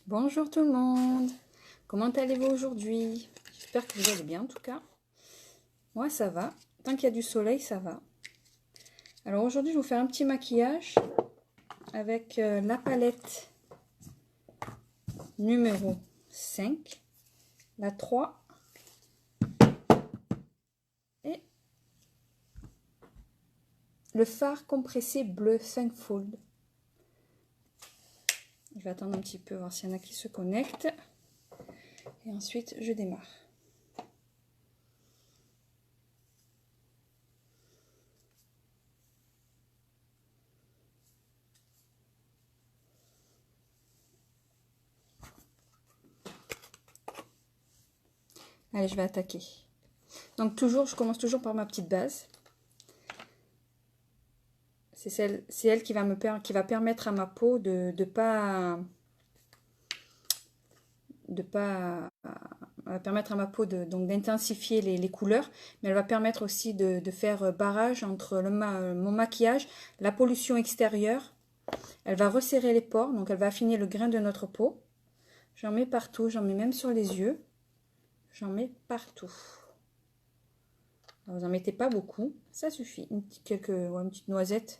Bonjour tout le monde, comment allez-vous aujourd'hui? J'espère que vous allez bien en tout cas. Moi ça va, tant qu'il y a du soleil ça va. Alors aujourd'hui je vais vous faire un petit maquillage avec la palette numéro 5, la 3 et le fard compressé bleu 5 fold. Je vais attendre un petit peu voir s'il y en a qui se connectent et ensuite je démarre. Allez, je vais attaquer. Donc je commence toujours par ma petite base. C'est elle qui va permettre à ma peau de permettre à ma peau d'intensifier les couleurs, mais elle va permettre aussi de faire barrage entre mon maquillage, la pollution extérieure. Elle va resserrer les pores, donc elle va affiner le grain de notre peau. J'en mets partout, j'en mets même sur les yeux. J'en mets partout. Alors, vous n'en mettez pas beaucoup, ça suffit. Une petite noisette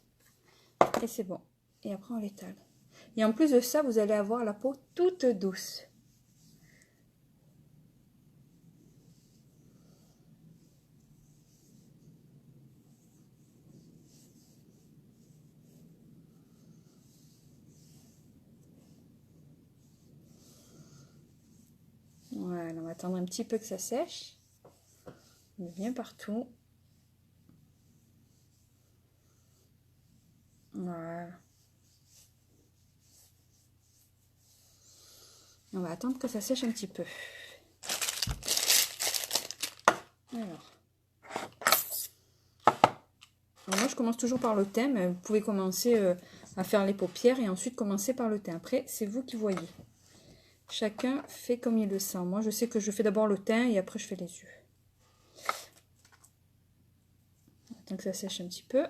et c'est bon. Et après on l'étale. Et en plus de ça, vous allez avoir la peau toute douce. Voilà, on va attendre un petit peu que ça sèche. On met bien partout. Voilà. On va attendre que ça sèche un petit peu. Alors moi je commence toujours par le teint, mais vous pouvez commencer à faire les paupières et ensuite commencer par le teint. Après, c'est vous qui voyez. Chacun fait comme il le sent. Moi, je sais que je fais d'abord le teint et après je fais les yeux. Attends que ça sèche un petit peu.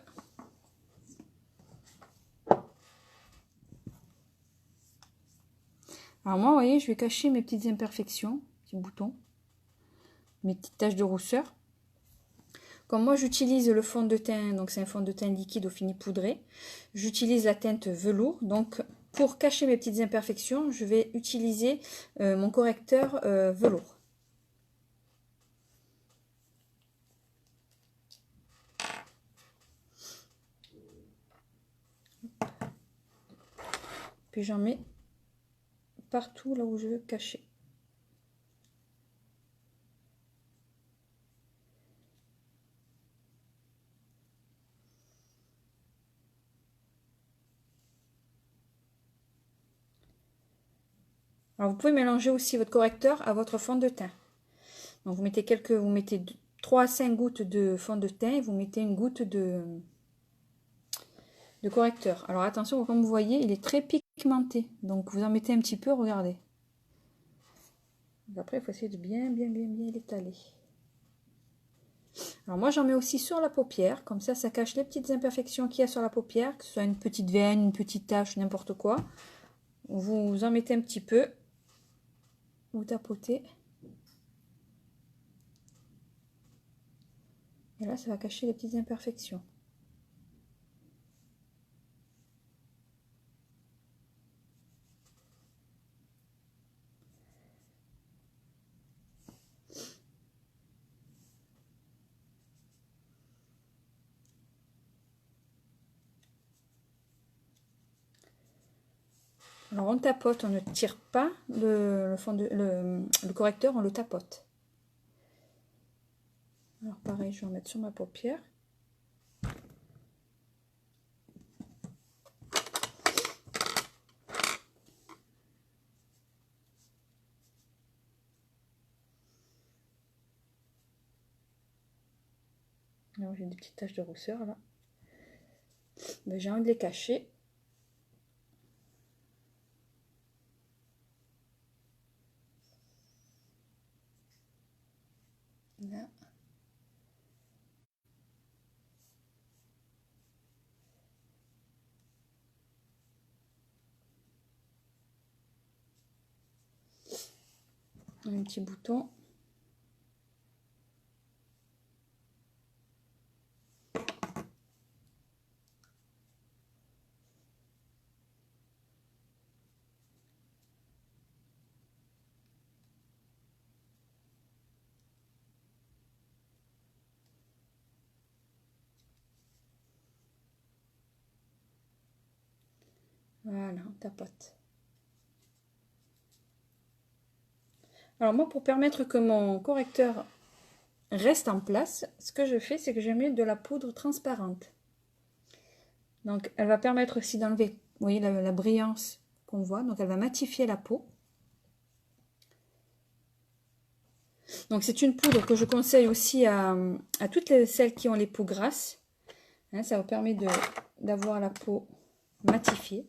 Alors moi, vous voyez, je vais cacher mes petites imperfections, petits boutons, mes petites taches de rousseur. Comme moi, j'utilise le fond de teint, donc c'est un fond de teint liquide au fini poudré. J'utilise la teinte velours, donc pour cacher mes petites imperfections, je vais utiliser mon correcteur velours. Puis j'en mets partout là où je veux cacher. Alors vous pouvez mélanger aussi votre correcteur à votre fond de teint. Donc vous mettez 3 à 5 gouttes de fond de teint et vous mettez une goutte de correcteur. Alors attention, comme vous voyez, il est très pigmenté. Donc vous en mettez un petit peu, regardez. Après, il faut essayer de bien l'étaler. Alors moi, j'en mets aussi sur la paupière. Comme ça cache les petites imperfections qu'il y a sur la paupière, que ce soit une petite veine, une petite tache, n'importe quoi. Vous en mettez un petit peu. Vous tapotez. Et là, ça va cacher les petites imperfections. Alors on tapote, on ne tire pas le correcteur, on le tapote. Alors pareil, je vais en mettre sur ma paupière. Alors j'ai des petites taches de rousseur là. Ben, j'ai envie de les cacher. Là. Un petit bouton. Voilà, on tapote. Alors moi, pour permettre que mon correcteur reste en place, ce que je fais, c'est que je mets de la poudre transparente. Donc, elle va permettre aussi d'enlever, vous voyez, la brillance qu'on voit. Donc, elle va matifier la peau. Donc, c'est une poudre que je conseille aussi à toutes celles qui ont les peaux grasses. Hein, ça vous permet d'avoir la peau matifiée.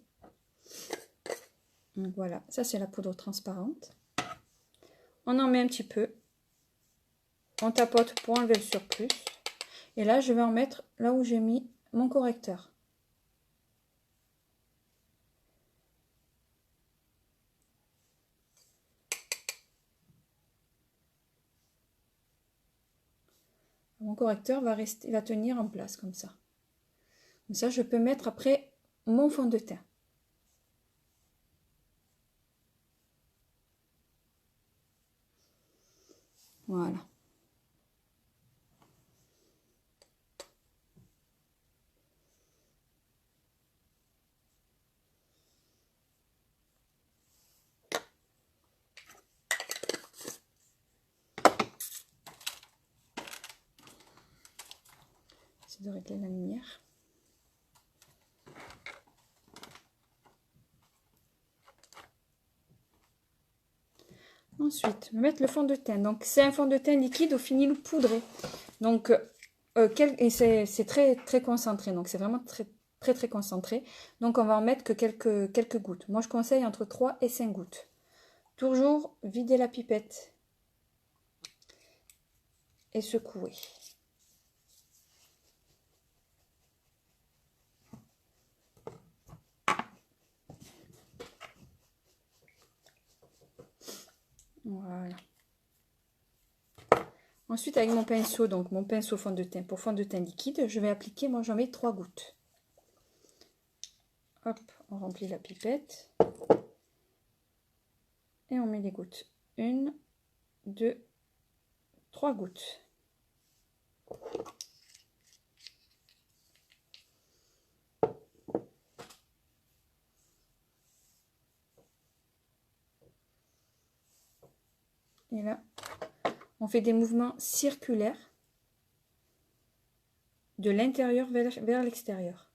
Donc, voilà, ça c'est la poudre transparente. On en met un petit peu. On tapote pour enlever le surplus. Et là, je vais en mettre là où j'ai mis mon correcteur. Mon correcteur va tenir en place comme ça. Comme ça, je peux mettre après mon fond de teint. Voilà. J'essaie de régler la lumière. Ensuite, mettre le fond de teint. Donc, c'est un fond de teint liquide au finil poudré. Donc, et c'est très, très concentré. Donc, c'est vraiment très, très, très concentré. Donc, on va en mettre que quelques gouttes. Moi, je conseille entre 3 et 5 gouttes. Toujours vider la pipette et secouer. Voilà. Ensuite, avec mon pinceau, donc mon pinceau fond de teint, pour fond de teint liquide, je vais appliquer, moi j'en mets 3 gouttes. Hop, on remplit la pipette. Et on met les gouttes. 1, 2, 3 gouttes. Et là, on fait des mouvements circulaires de l'intérieur vers l'extérieur.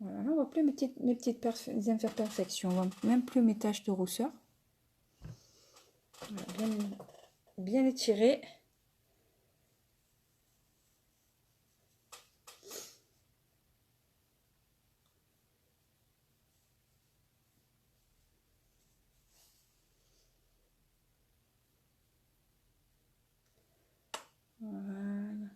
Voilà, là on voit plus mes petites imperfections, on voit même plus mes taches de rousseur. Voilà, bien étiré. Voilà.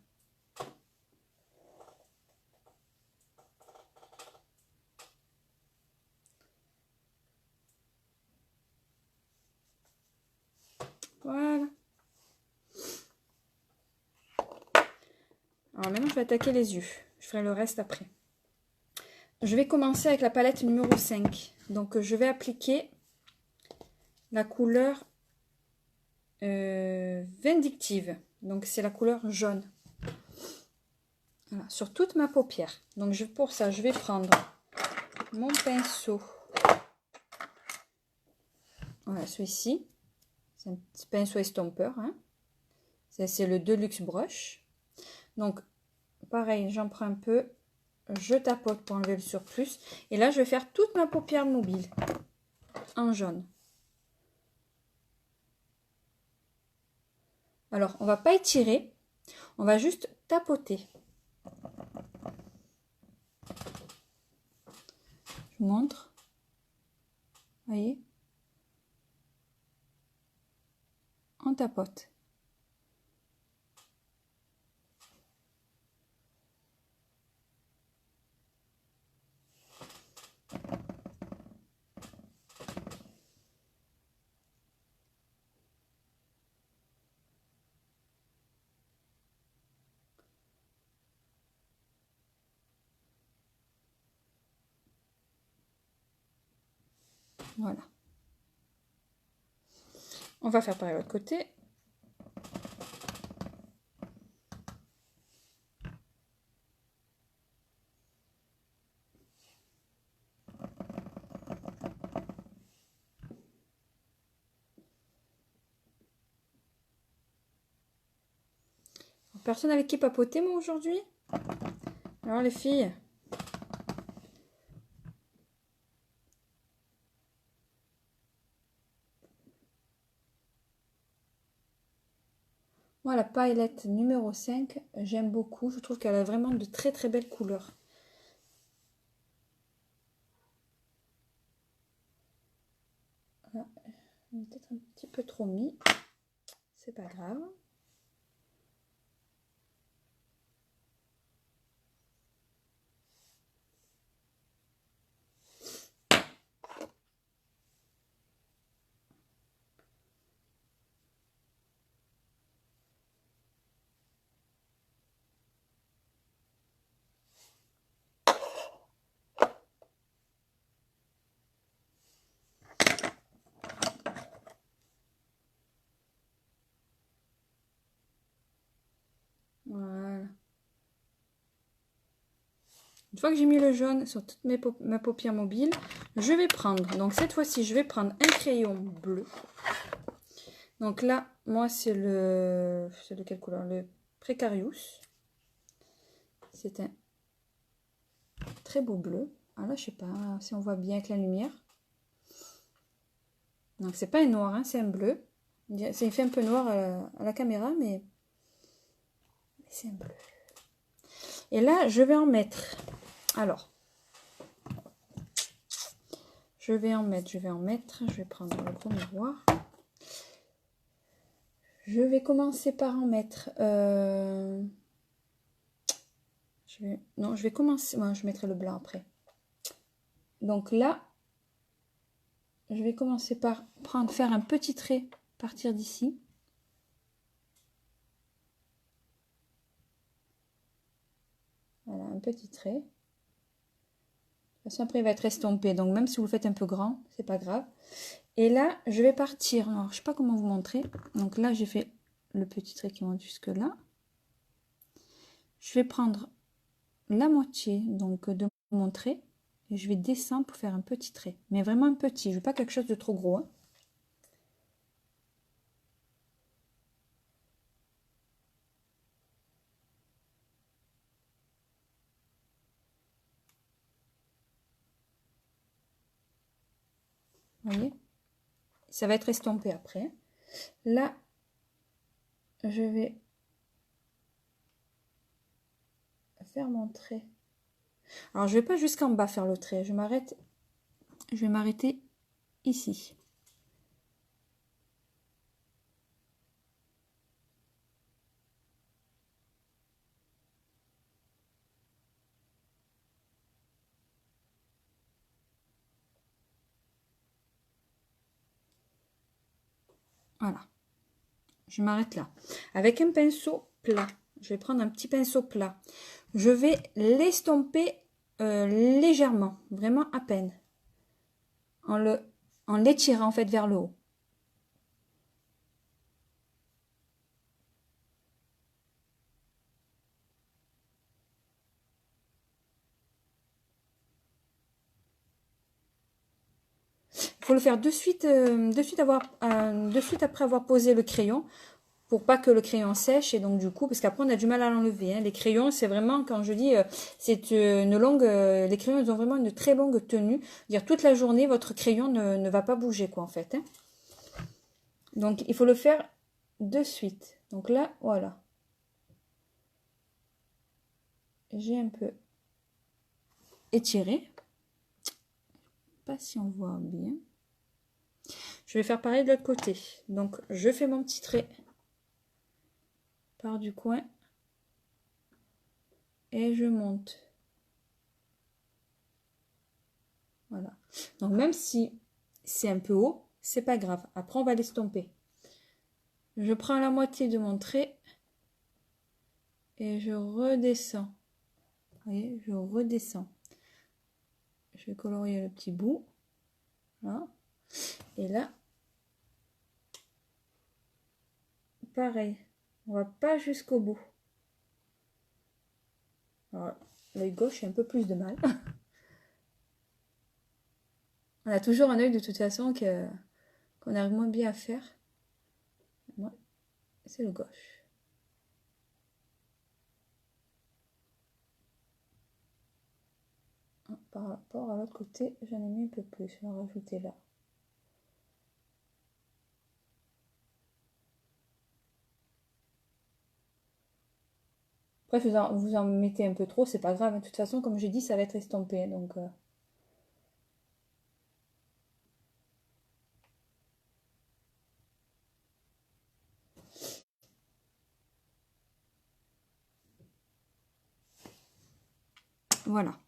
Voilà. Alors maintenant, je vais attaquer les yeux. Je ferai le reste après. Je vais commencer avec la palette numéro 5. Donc, je vais appliquer la couleur Vindictive. Donc, c'est la couleur jaune. Voilà, sur toute ma paupière. Donc, pour ça, je vais prendre mon pinceau. Voilà, celui-ci. C'est un petit pinceau estompeur. Hein. C'est le Deluxe Brush. Donc, pareil, j'en prends un peu, je tapote pour enlever le surplus. Et là, je vais faire toute ma paupière mobile en jaune. Alors, on va pas étirer, on va juste tapoter. Je vous montre. Vous voyez? On tapote. Voilà. On va faire pareil de l'autre côté. Personne avec qui papoter, moi, aujourd'hui? Alors, les filles? Moi, la paillette numéro 5, j'aime beaucoup. Je trouve qu'elle a vraiment de très très belles couleurs. Voilà. Peut-être un petit peu trop mis. C'est pas grave. Voilà. Une fois que j'ai mis le jaune sur toute ma paupière mobile, je vais prendre, donc cette fois-ci, je vais prendre un crayon bleu. Donc là, moi, c'est de quelle couleur? Le Precarious. C'est un très beau bleu. Ah là, je sais pas si on voit bien avec la lumière. Donc, c'est pas un noir, hein, c'est un bleu. Il fait un peu noir à la caméra, mais c'est un bleu. Et là, je vais en mettre. Alors, je vais prendre le gros miroir. Je vais commencer par en mettre. Je vais commencer. Moi, je mettrai le blanc après. Donc là, je vais commencer par faire un petit trait, partir d'ici. Voilà, un petit trait. De toute façon, après, il va être estompé. Donc, même si vous le faites un peu grand, c'est pas grave. Et là, je vais partir. Alors, je sais pas comment vous montrer. Donc là, j'ai fait le petit trait qui monte jusque là. Je vais prendre la moitié donc de mon trait et je vais descendre pour faire un petit trait. Mais vraiment un petit. Je veux pas quelque chose de trop gros. Hein. Vous voyez? Ça va être estompé après. Là, je vais faire mon trait. Alors, je vais pas jusqu'en bas faire le trait. Je vais m'arrêter ici. Voilà. Je m'arrête là. Avec un pinceau plat. Je vais prendre un petit pinceau plat. Je vais l'estomper légèrement, vraiment à peine, en l'étirant en fait vers le haut. Il faut le faire de suite après avoir posé le crayon pour pas que le crayon sèche. Et donc du coup, parce qu'après on a du mal à l'enlever. Hein. Les crayons, c'est vraiment, quand je dis, c'est une longue... les crayons, ils ont vraiment une très longue tenue. Dire toute la journée, votre crayon ne va pas bouger, quoi, en fait. Hein. Donc il faut le faire de suite. Donc là, voilà. J'ai un peu étiré. Pas si on voit bien. Je vais faire pareil de l'autre côté. Donc je fais mon petit trait par du coin et je monte. Voilà. Donc même si c'est un peu haut, c'est pas grave. Après on va l'estomper. Je prends la moitié de mon trait et je redescends. Vous voyez, je redescends. Je vais colorier le petit bout. Voilà. Et là, pareil. On va pas jusqu'au bout. L'œil gauche, j'ai un peu plus de mal. On a toujours un œil de toute façon qu'on arrive moins bien à faire. Moi, c'est le gauche. Par rapport à l'autre côté, j'en ai mis un peu plus. Je vais en rajouter là. Après, vous en mettez un peu trop, c'est pas grave. De toute façon, comme j'ai dit, ça va être estompé. Donc, voilà.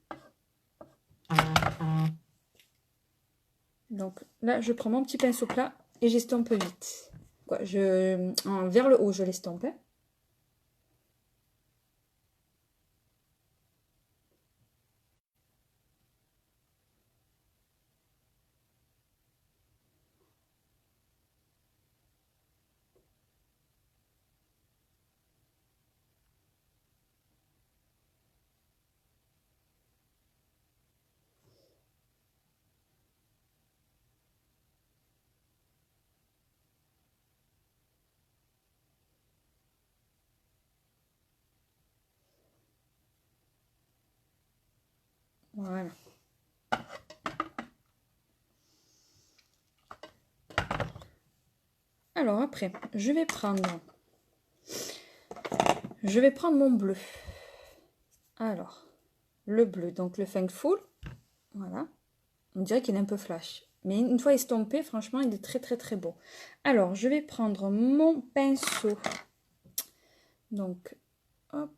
Donc là, je prends mon petit pinceau plat et j'estompe vite. Quoi, vers le haut, je l'estompe. Hein. Voilà. Alors après, je vais prendre mon bleu. Alors, le bleu, donc le Thankful. Voilà. On dirait qu'il est un peu flash. Mais une fois estompé, franchement, il est très très très beau. Alors, je vais prendre mon pinceau. Donc, hop.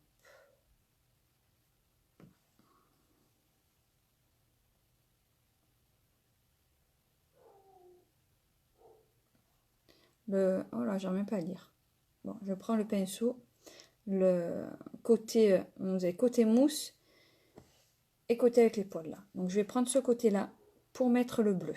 Oh là, j'en même pas à lire. Bon, je prends le pinceau. Le côté, vous avez côté mousse et côté avec les poils là. Donc, je vais prendre ce côté-là pour mettre le bleu.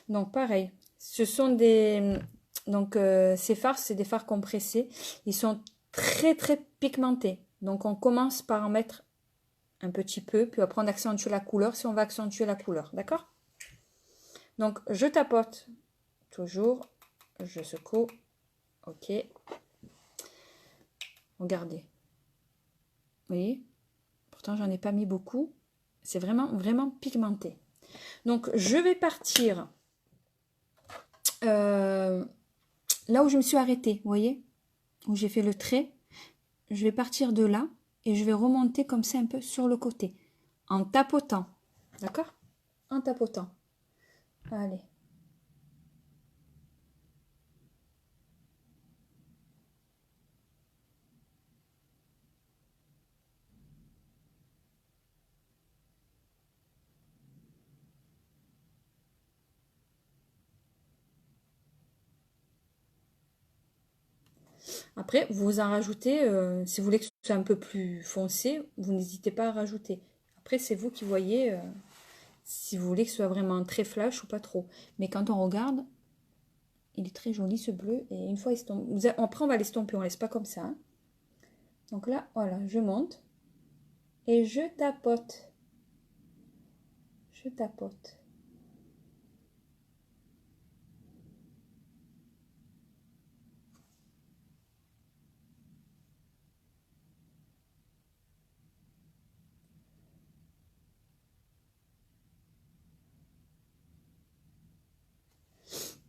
Donc, pareil. Ce sont des... Donc, ces fards, c'est des fards compressés. Ils sont très très pigmentés. Donc, on commence par en mettre un petit peu, puis après on accentue la couleur si on va accentuer la couleur, d'accord? Donc je tapote toujours, je secoue, ok. Regardez, vous voyez, pourtant j'en ai pas mis beaucoup, c'est vraiment vraiment pigmenté. Donc je vais partir là où je me suis arrêtée, vous voyez, où j'ai fait le trait, je vais partir de là et je vais remonter comme ça un peu sur le côté, en tapotant, d'accord? En tapotant. Allez. Après, vous en rajoutez, si vous voulez que ce soit un peu plus foncé, vous n'hésitez pas à rajouter. Après, c'est vous qui voyez si vous voulez que ce soit vraiment très flash ou pas trop. Mais quand on regarde, il est très joli ce bleu. Et une fois estompé, après on va l'estomper, on ne laisse pas comme ça. Hein. Donc là, voilà, je monte et je tapote. Je tapote.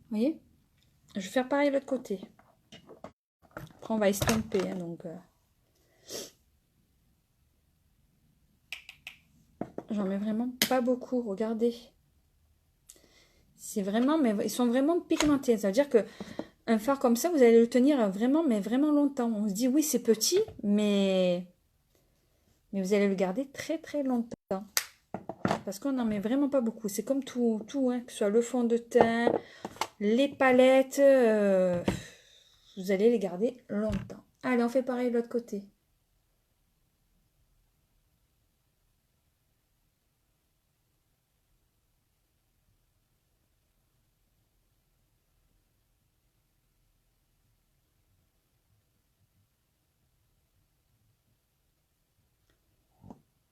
voyez? Je vais faire pareil de l'autre côté. Après, on va estomper, hein, donc... J'en mets vraiment pas beaucoup, regardez. C'est vraiment, mais ils sont vraiment pigmentés. Ça veut dire que un fard comme ça, vous allez le tenir vraiment, mais vraiment longtemps. On se dit, oui, c'est petit, mais vous allez le garder très, très longtemps. Parce qu'on n'en met vraiment pas beaucoup. C'est comme tout hein, que ce soit le fond de teint, les palettes, vous allez les garder longtemps. Allez, on fait pareil de l'autre côté.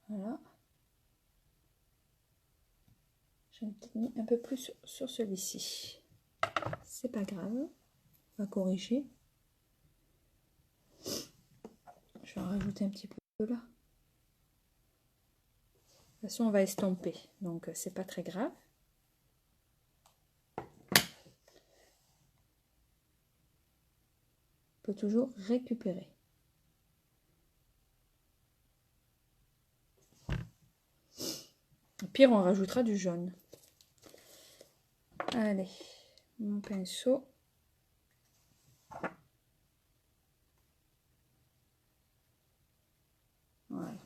Voilà. J'en ai peut-être mis un peu plus sur celui-ci. C'est pas grave. On va corriger. Je vais en rajouter un petit peu là. De toute façon, on va estomper. Donc, c'est pas très grave. On peut toujours récupérer. Au pire, on rajoutera du jaune. Allez, mon pinceau. Voilà.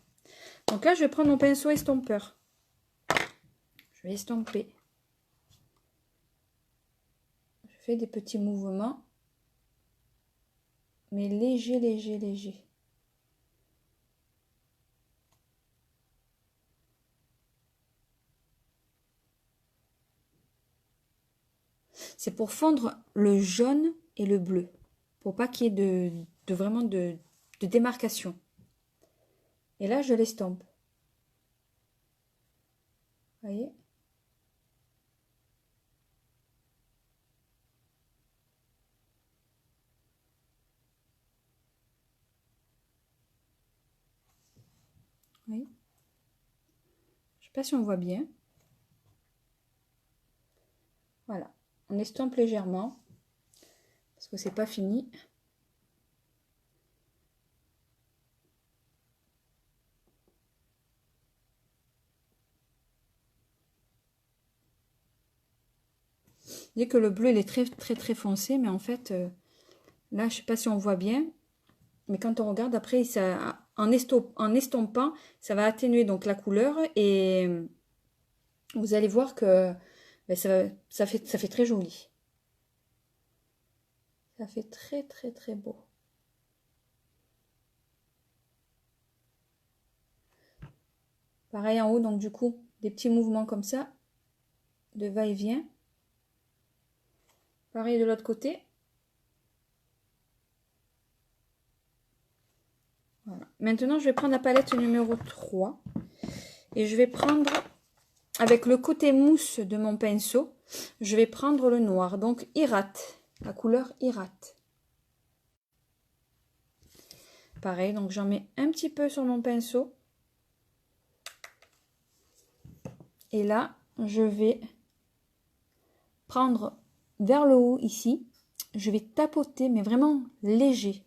Donc là, je vais prendre mon pinceau estompeur. Je vais estomper. Je fais des petits mouvements. Mais léger, léger, léger. C'est pour fondre le jaune et le bleu. Pour pas qu'il y ait vraiment de démarcation. Et là, je l'estompe. Vous voyez? Oui. Je sais pas si on voit bien. Voilà. On estompe légèrement. Parce que c'est pas fini. Vous voyez que le bleu, il est très, très, très foncé. Mais en fait, là, je sais pas si on voit bien. Mais quand on regarde, après, en estompant, ça va atténuer donc la couleur. Et vous allez voir que ben, ça fait très joli. Ça fait très, très, très beau. Pareil en haut, donc du coup, des petits mouvements comme ça, de va-et-vient. Pareil de l'autre côté. Voilà. Maintenant, je vais prendre la palette numéro 3. Et je vais prendre, avec le côté mousse de mon pinceau, je vais prendre le noir. Donc, Irate, la couleur Irate. Pareil, donc j'en mets un petit peu sur mon pinceau. Et là, je vais prendre vers le haut ici. Je vais tapoter, mais vraiment léger.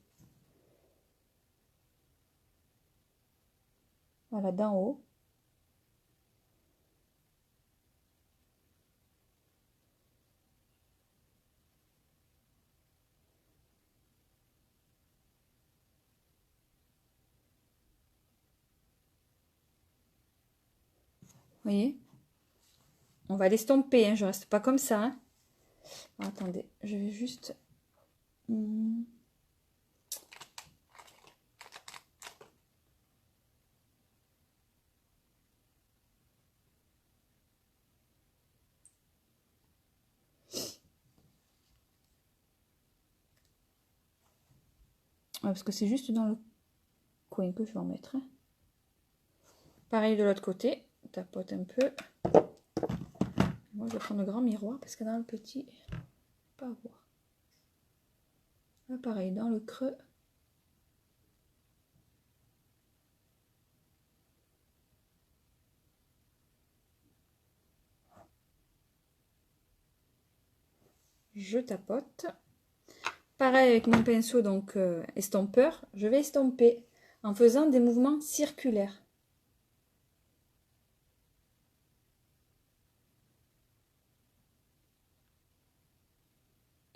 Voilà, d'en haut. Vous voyez? On va l'estomper, hein, je reste pas comme ça. Hein. Attendez, je vais juste... parce que c'est juste dans le coin que je vais en mettre. Hein. Pareil de l'autre côté, on tapote un peu. Moi, je vais prendre le grand miroir parce que dans le petit, pas à voir. Là, pareil, dans le creux. je tapote. Pareil avec mon pinceau, donc estompeur, je vais estomper en faisant des mouvements circulaires.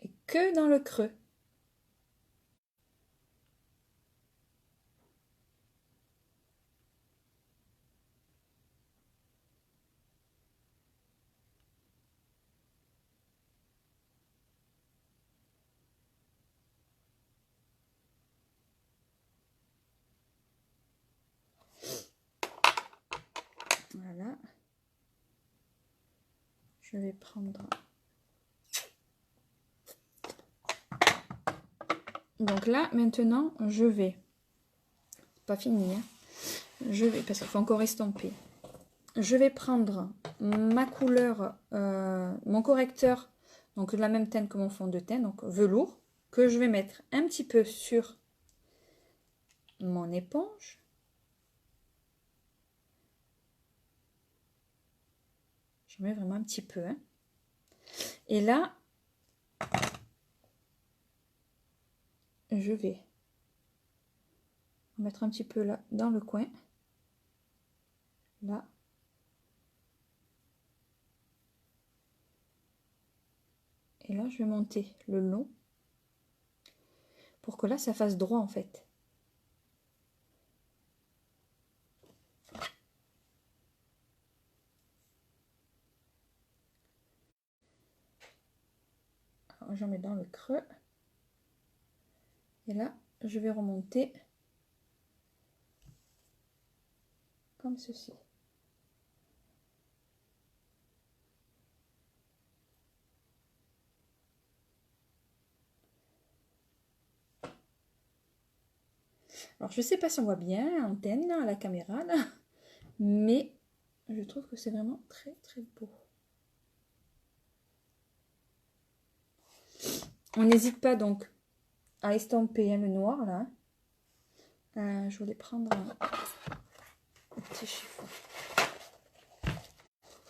Et que dans le creux. Voilà. Je vais prendre... Donc là, maintenant, je vais... Pas fini, hein. Je vais, parce qu'il faut encore estomper. Je vais prendre ma couleur, mon correcteur, donc de la même teinte que mon fond de teint, donc velours, que je vais mettre un petit peu sur mon éponge. Je mets vraiment un petit peu, hein. Et là, je vais mettre un petit peu là dans le coin, là. Et là, je vais monter le long pour que là, ça fasse droit en fait. J'en mets dans le creux. Et là, je vais remonter comme ceci. Alors, je ne sais pas si on voit bien l'antenne là, à la caméra, là, mais je trouve que c'est vraiment très très beau. On n'hésite pas donc à estomper le noir là. Je voulais prendre un petit chiffon.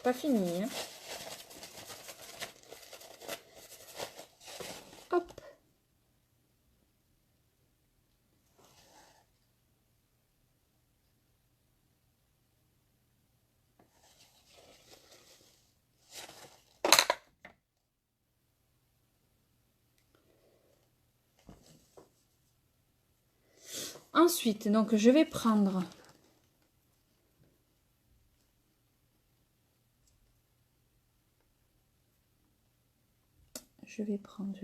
Pas fini, hein. Hop. Ensuite, donc je vais prendre je vais prendre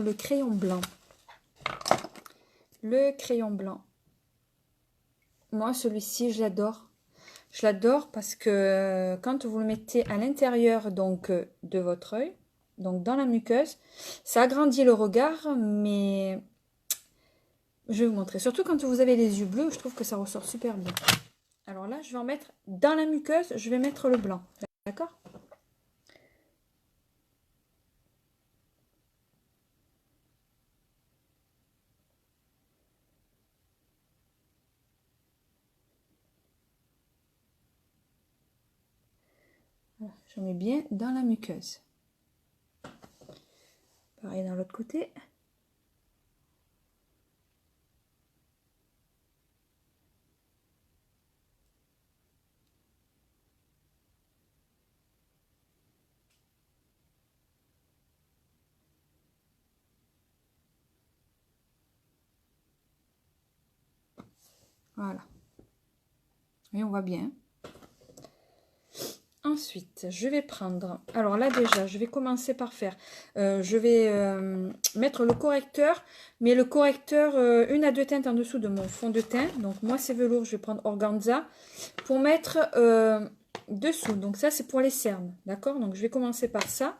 le crayon blanc. Le crayon blanc. Moi, celui-ci, je l'adore. Je l'adore parce que quand vous le mettez à l'intérieur donc de votre œil, donc dans la muqueuse, ça agrandit le regard, mais je vais vous montrer. Surtout quand vous avez les yeux bleus, je trouve que ça ressort super bien. Alors là, je vais en mettre dans la muqueuse, je vais mettre le blanc. D'accord ? Voilà, j'en mets bien dans la muqueuse. Pareil dans l'autre côté. Voilà. Et on voit bien. Ensuite, je vais prendre... Alors là déjà, je vais commencer par faire... je vais mettre le correcteur, mais le correcteur, une à deux teintes en dessous de mon fond de teint. Donc moi, c'est velours, je vais prendre organza pour mettre dessous. Donc ça, c'est pour les cernes, d'accord? Donc je vais commencer par ça.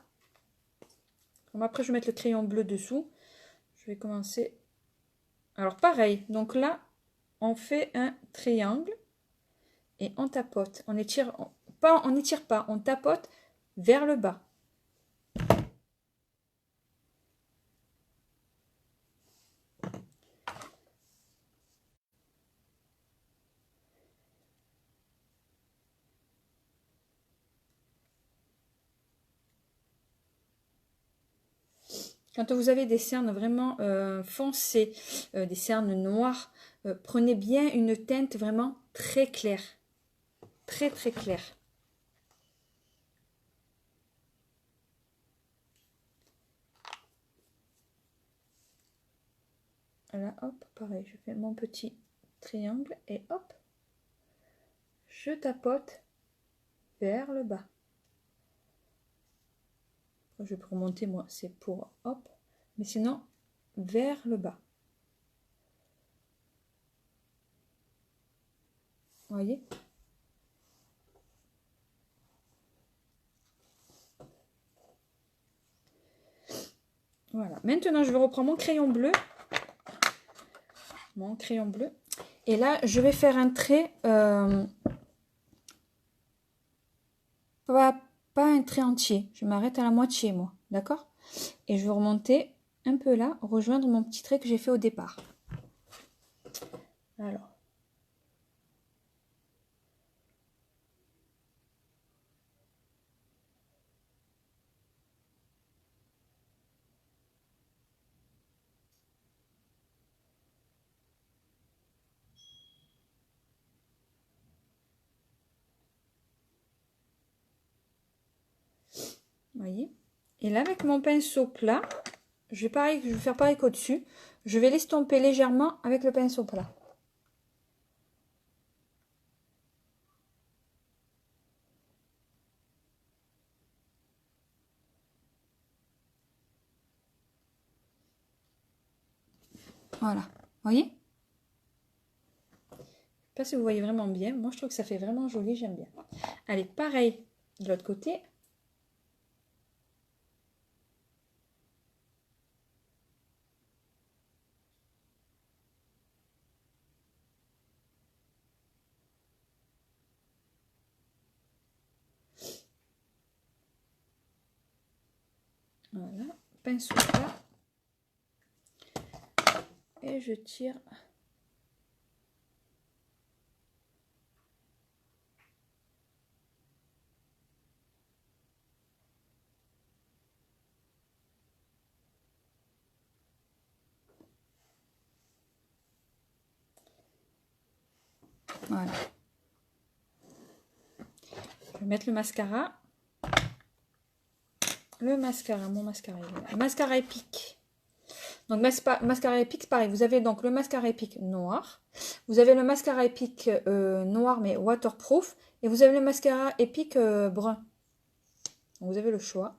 Comme après, je vais mettre le crayon bleu dessous. Je vais commencer... Alors pareil, donc là, on fait un triangle et on tapote. On étire... on n'étire pas, on tapote vers le bas. Quand vous avez des cernes vraiment foncées, des cernes noires, prenez bien une teinte vraiment très claire. Très très claire. Là, hop, pareil, je fais mon petit triangle et hop, je tapote vers le bas. Je peux remonter, moi, c'est pour hop, mais sinon, vers le bas. Vous voyez? Voilà. Maintenant, je vais reprendre mon crayon bleu. Mon crayon bleu. Et là, je vais faire un trait, pas un trait entier. Je m'arrête à la moitié, moi. D'accord? Et je vais remonter un peu là, rejoindre mon petit trait que j'ai fait au départ. Alors. Voyez, et là avec mon pinceau plat, je vais faire pareil qu'au-dessus, je vais l'estomper légèrement avec le pinceau plat. Voilà, voyez? Je ne sais pas si vous voyez vraiment bien, moi je trouve que ça fait vraiment joli, j'aime bien. Allez, pareil de l'autre côté. Voilà, pinceau plat. Et je tire. Voilà. Je vais mettre le mascara. Le mascara, mon mascara. Le mascara épique. Donc mascara épique, pareil. Vous avez donc le mascara épique noir. Vous avez le mascara épique noir mais waterproof. Et vous avez le mascara épique brun. Donc, vous avez le choix.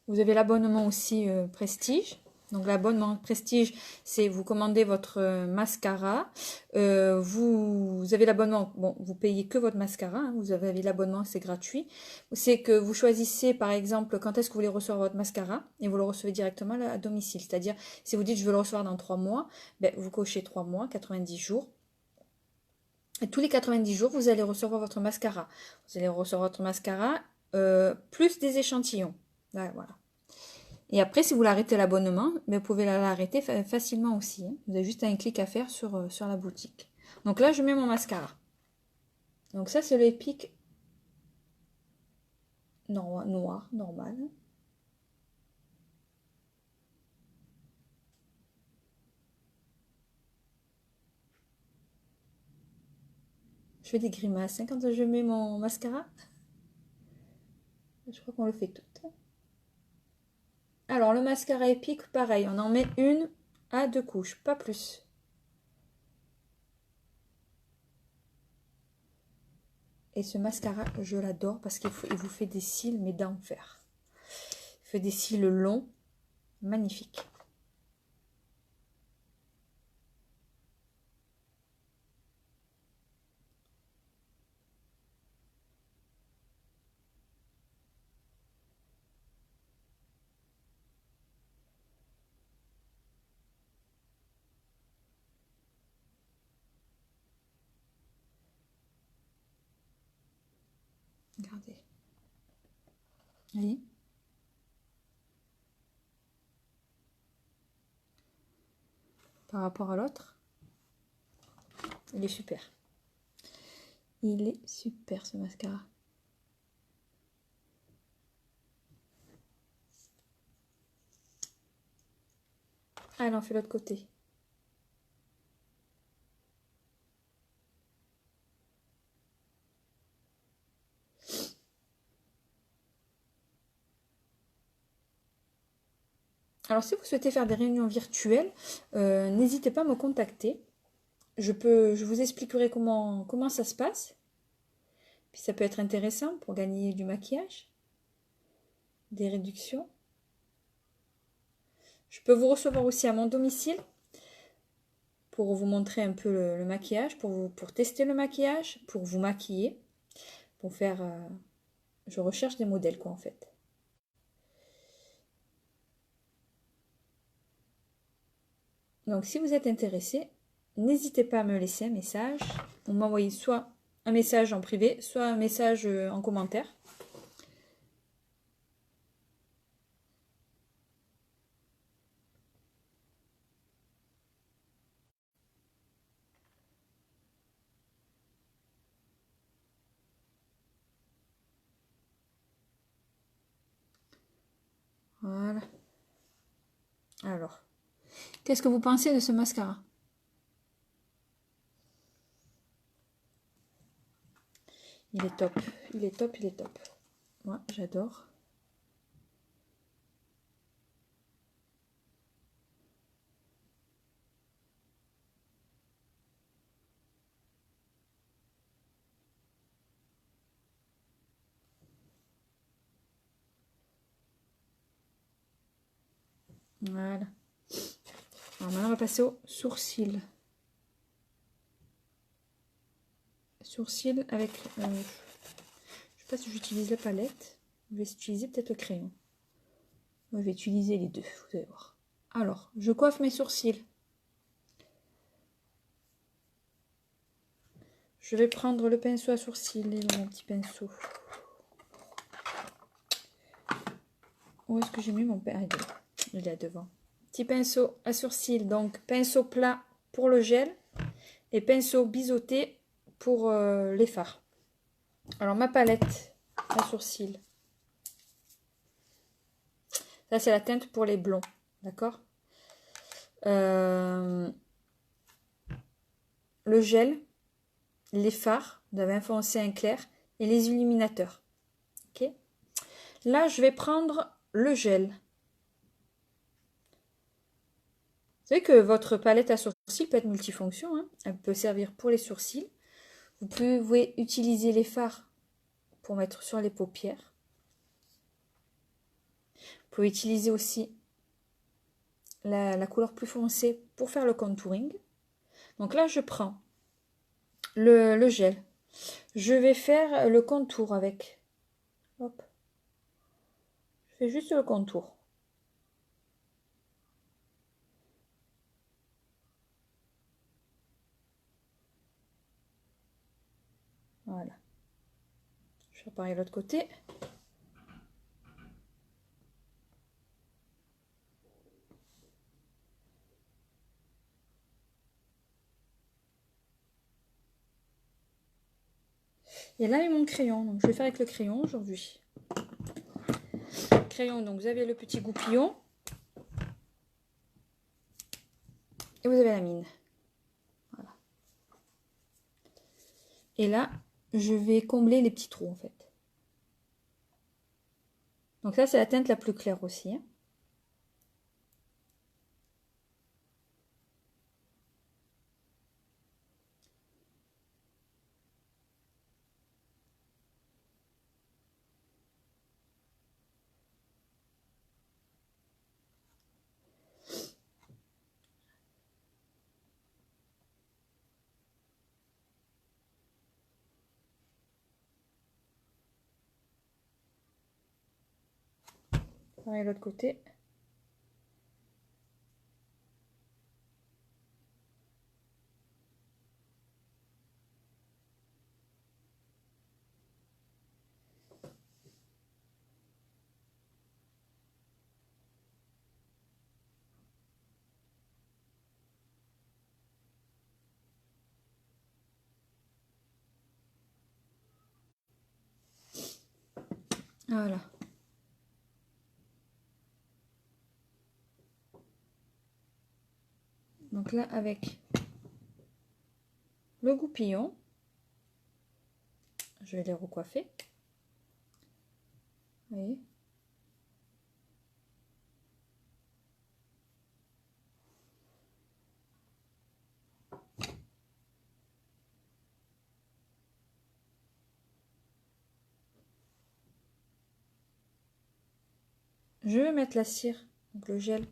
Vous avez l'abonnement aussi Prestige. Donc l'abonnement Prestige, c'est vous commandez votre mascara. Vous avez l'abonnement, bon, vous payez que votre mascara. Hein, vous avez l'abonnement, c'est gratuit. C'est que vous choisissez par exemple quand est-ce que vous voulez recevoir votre mascara et vous le recevez directement à domicile. C'est-à-dire, si vous dites je veux le recevoir dans 3 mois, ben, vous cochez 3 mois, 90 jours. Et tous les 90 jours, vous allez recevoir votre mascara. Vous allez recevoir votre mascara plus des échantillons. Là, voilà. Et après, si vous l'arrêtez l'abonnement, vous pouvez l'arrêter facilement aussi. Hein. Vous avez juste un clic à faire sur la boutique. Donc là, je mets mon mascara. Donc ça, c'est l'Epic noir, normal. Je fais des grimaces hein, quand je mets mon mascara. Je crois qu'on le fait tout. Alors, le mascara Epic, pareil. On en met 1 à 2 couches, pas plus. Et ce mascara, je l'adore parce qu'il vous fait des cils, mais d'enfer. Il fait des cils longs, magnifiques. Regardez. Voyez ? Par rapport à l'autre, il est super. Il est super ce mascara. Allez, on fait l'autre côté. Alors, si vous souhaitez faire des réunions virtuelles, n'hésitez pas à me contacter. Je vous expliquerai comment ça se passe. Puis ça peut être intéressant pour gagner du maquillage, des réductions. Je peux vous recevoir aussi à mon domicile pour vous montrer un peu le maquillage, pour tester le maquillage, pour vous maquiller, pour faire... je recherche des modèles, quoi, en fait. Donc, si vous êtes intéressé, n'hésitez pas à me laisser un message. Vous m'envoyez soit un message en privé, soit un message en commentaire. Voilà. Alors, qu'est-ce que vous pensez de ce mascara? Il est top, il est top, il est top. Moi, j'adore. Voilà. Alors maintenant, on va passer au sourcil. Sourcil avec... je ne sais pas si j'utilise la palette. Je vais utiliser peut-être le crayon. Je vais utiliser les deux, vous allez voir. Alors, je coiffe mes sourcils. Je vais prendre le pinceau à sourcils et mon petit pinceau. Où est-ce que j'ai mis mon pinceau? Il est là devant. Petit pinceau à sourcils, donc pinceau plat pour le gel et pinceau biseauté pour les fards. Alors ma palette à sourcils. Ça c'est la teinte pour les blonds, d'accord. Le gel, les fards, vous avez un foncé, un clair et les illuminateurs. Ok. Là je vais prendre le gel. Vous savez que votre palette à sourcils peut être multifonction, hein. Elle peut servir pour les sourcils. Vous pouvez utiliser les fards pour mettre sur les paupières. Vous pouvez utiliser aussi la couleur plus foncée pour faire le contouring. Donc là, je prends le gel. Je vais faire le contour avec. Hop. Je fais juste le contour. Voilà. Je fais pareil de l'autre côté. Et là, il y a mon crayon. Donc, je vais faire avec le crayon aujourd'hui. Crayon, donc vous avez le petit goupillon. Et vous avez la mine. Voilà. Et là, je vais combler les petits trous en fait. Donc ça, c'est la teinte la plus claire aussi, hein. Pareil de l'autre côté. Voilà. Donc là, avec le goupillon, je vais les recoiffer. Vous voyez? Je vais mettre la cire, donc le gel,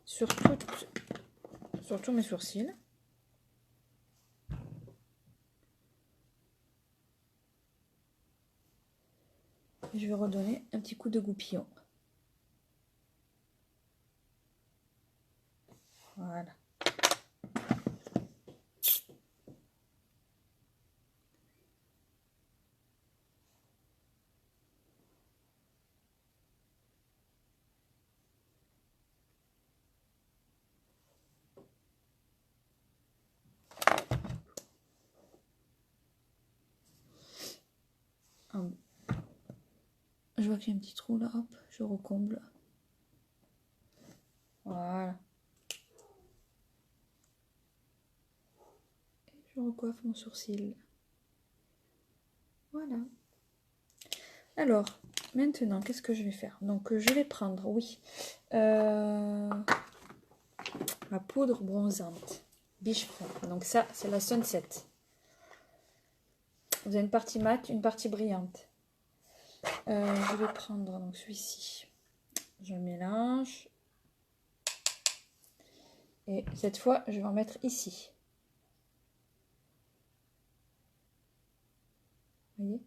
sur tous mes sourcils. Je vais redonner un petit coup de goupillon. Voilà. Je vois qu'il y a un petit trou là, hop, je recomble. Voilà. Je recoiffe mon sourcil. Voilà. Alors, maintenant, qu'est-ce que je vais faire? Donc, je vais prendre, oui, ma poudre bronzante. Biche Femme. Donc ça, c'est la Sunset. Vous avez une partie mate, une partie brillante. Je vais prendre donc celui-ci. Je mélange. Et cette fois, je vais en mettre ici. Vous voyez?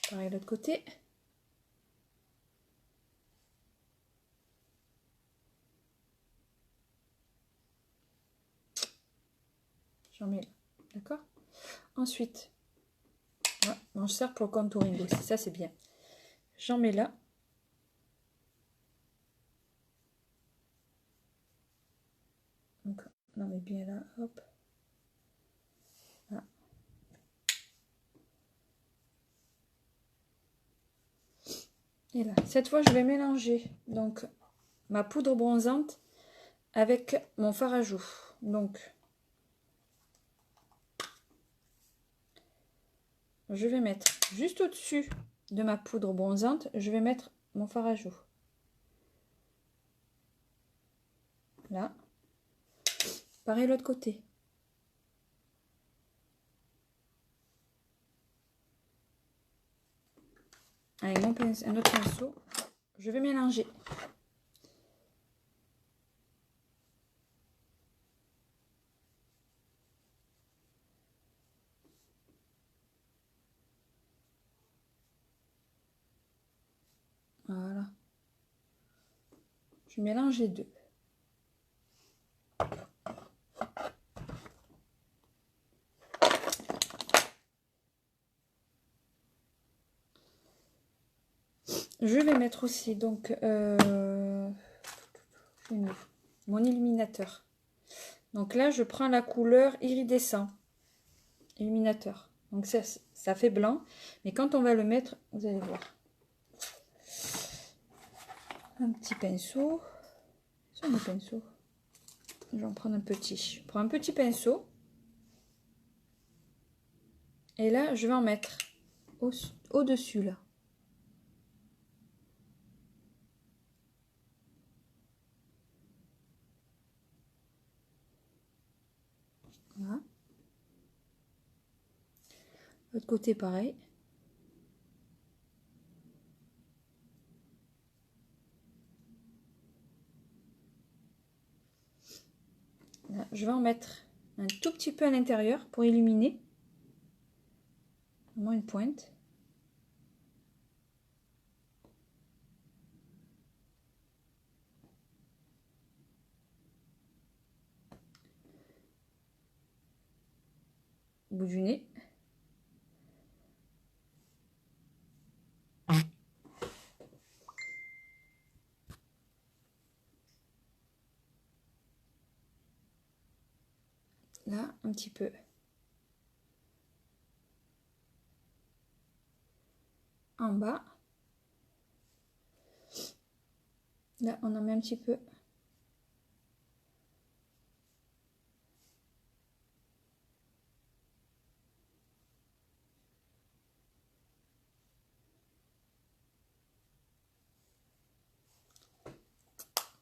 Pareil de l'autre côté. J'en mets là. D'accord? Ensuite, voilà, on se sert pour le contouring aussi. Ça, c'est bien. J'en mets là. Donc, on en met bien là. Hop. Là. Et là. Cette fois, je vais mélanger donc ma poudre bronzante avec mon fard à joues. Donc, je vais mettre juste au-dessus de ma poudre bronzante, je vais mettre mon fard à joues. Là. Pareil l'autre côté. Avec un autre pinceau, je vais mélanger. Voilà. Je mélange les deux. Je vais mettre aussi donc mon illuminateur. Donc là, je prends la couleur iridescent. Illuminateur. Donc ça fait blanc. Mais quand on va le mettre, vous allez voir. Un petit pinceau. Sur mon pinceau. Je vais en prendre un petit. Je prends un petit pinceau. Et là, je vais en mettre au-dessus là. Voilà. L'autre côté, pareil. Là, je vais en mettre un tout petit peu à l'intérieur pour illuminer. Au moins une pointe. Au bout du nez. Là, un petit peu. En bas. Là, on en met un petit peu.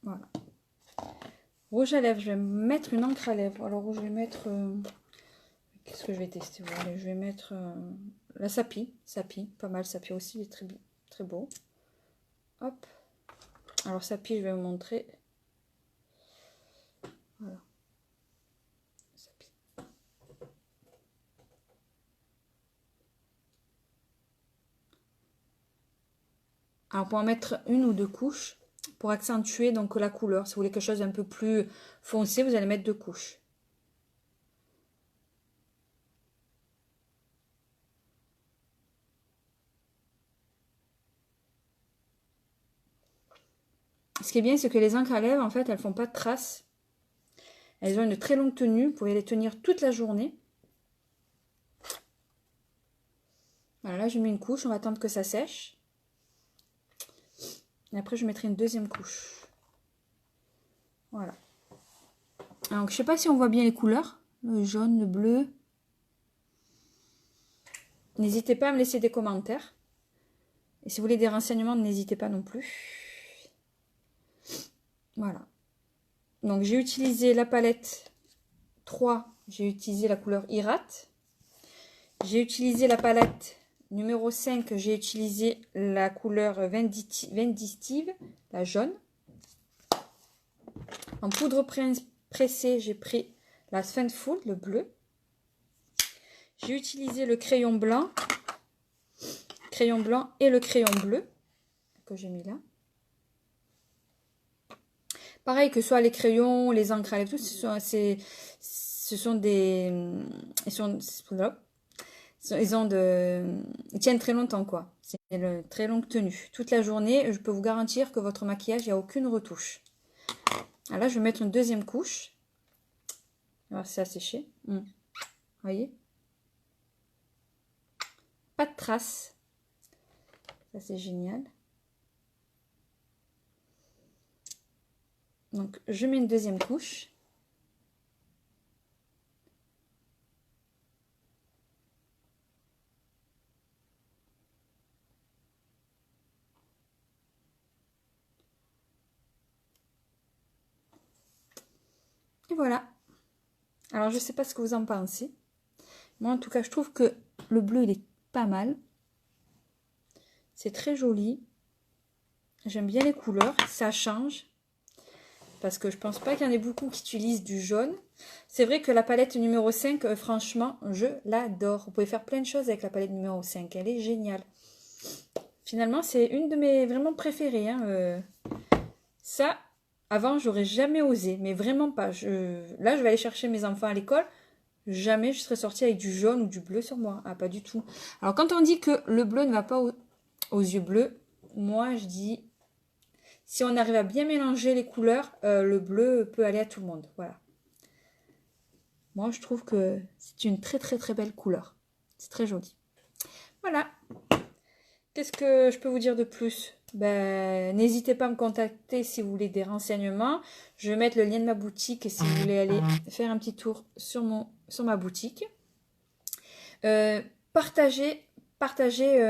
Voilà. Rouge à lèvres, je vais mettre une encre à lèvres. Alors, je vais mettre... qu'est-ce que je vais tester? Voilà, je vais mettre la Sapi. Sapi, pas mal. Sapi aussi, il est très, très beau. Hop. Alors, Sapi, je vais vous montrer. Voilà. Sapi. Alors, pour en mettre une ou deux couches, pour accentuer donc la couleur. Si vous voulez quelque chose d'un peu plus foncé, vous allez mettre 2 couches. Ce qui est bien, c'est que les encres à lèvres, en fait, elles font pas de traces. Elles ont une très longue tenue. Vous pouvez les tenir toute la journée. Voilà, là, je mets une couche. On va attendre que ça sèche. Et après, je mettrai une deuxième couche. Voilà. Alors, je sais pas si on voit bien les couleurs. Le jaune, le bleu. N'hésitez pas à me laisser des commentaires. Et si vous voulez des renseignements, n'hésitez pas non plus. Voilà. Donc, j'ai utilisé la palette 3. J'ai utilisé la couleur Irate. J'ai utilisé la palette numéro 5. J'ai utilisé la couleur Vindictive, la jaune. En poudre pressée, j'ai pris la Sphinx le bleu. J'ai utilisé le crayon blanc et le crayon bleu que j'ai mis là. Pareil que soit les crayons, les encres à lèvres, tout, ils tiennent très longtemps quoi. C'est une très longue tenue. Toute la journée, je peux vous garantir que votre maquillage, il n'y a aucune retouche. Alors là, je vais mettre une deuxième couche. On va voir si ça a séché. Vous voyez? Pas de traces. Ça, c'est génial. Donc, je mets une deuxième couche. Et voilà. Alors, je ne sais pas ce que vous en pensez. Moi, en tout cas, je trouve que le bleu, il est pas mal. C'est très joli. J'aime bien les couleurs. Ça change. Parce que je pense pas qu'il y en ait beaucoup qui utilisent du jaune. C'est vrai que la palette numéro 5, franchement, je l'adore. Vous pouvez faire plein de choses avec la palette numéro 5. Elle est géniale. Finalement, c'est une de mes vraiment préférées. Hein. Ça, avant, j'aurais jamais osé. Mais vraiment pas. Là, je vais aller chercher mes enfants à l'école. Jamais je serais sortie avec du jaune ou du bleu sur moi. Ah, pas du tout. Alors, quand on dit que le bleu ne va pas aux yeux bleus, moi, je dis... Si on arrive à bien mélanger les couleurs, le bleu peut aller à tout le monde. Voilà. Moi, je trouve que c'est une très très très belle couleur. C'est très joli. Voilà. Qu'est-ce que je peux vous dire de plus? N'hésitez pas à me contacter si vous voulez des renseignements. Je vais mettre le lien de ma boutique si vous voulez aller faire un petit tour sur ma boutique. Partagez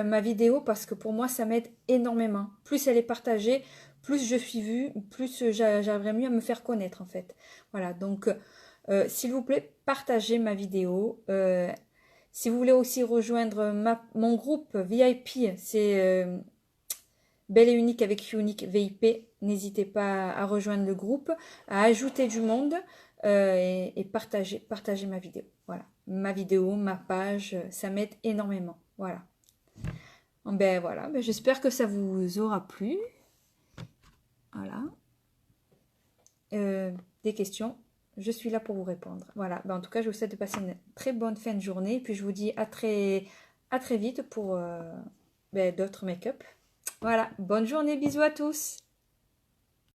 ma vidéo parce que pour moi, ça m'aide énormément. Plus elle est partagée, plus je suis vue, plus j'arriverai mieux à me faire connaître en fait. Voilà, donc s'il vous plaît, partagez ma vidéo. Si vous voulez aussi rejoindre mon groupe VIP, c'est Belle et Unique avec Unique VIP. N'hésitez pas à rejoindre le groupe, à ajouter du monde et partager ma vidéo. Voilà, ma vidéo, ma page, ça m'aide énormément. Voilà. Voilà, j'espère que ça vous aura plu. Voilà. Des questions, je suis là pour vous répondre. Voilà. En tout cas, je vous souhaite de passer une très bonne fin de journée. Et puis, je vous dis à très vite pour d'autres make-up. Voilà. Bonne journée. Bisous à tous.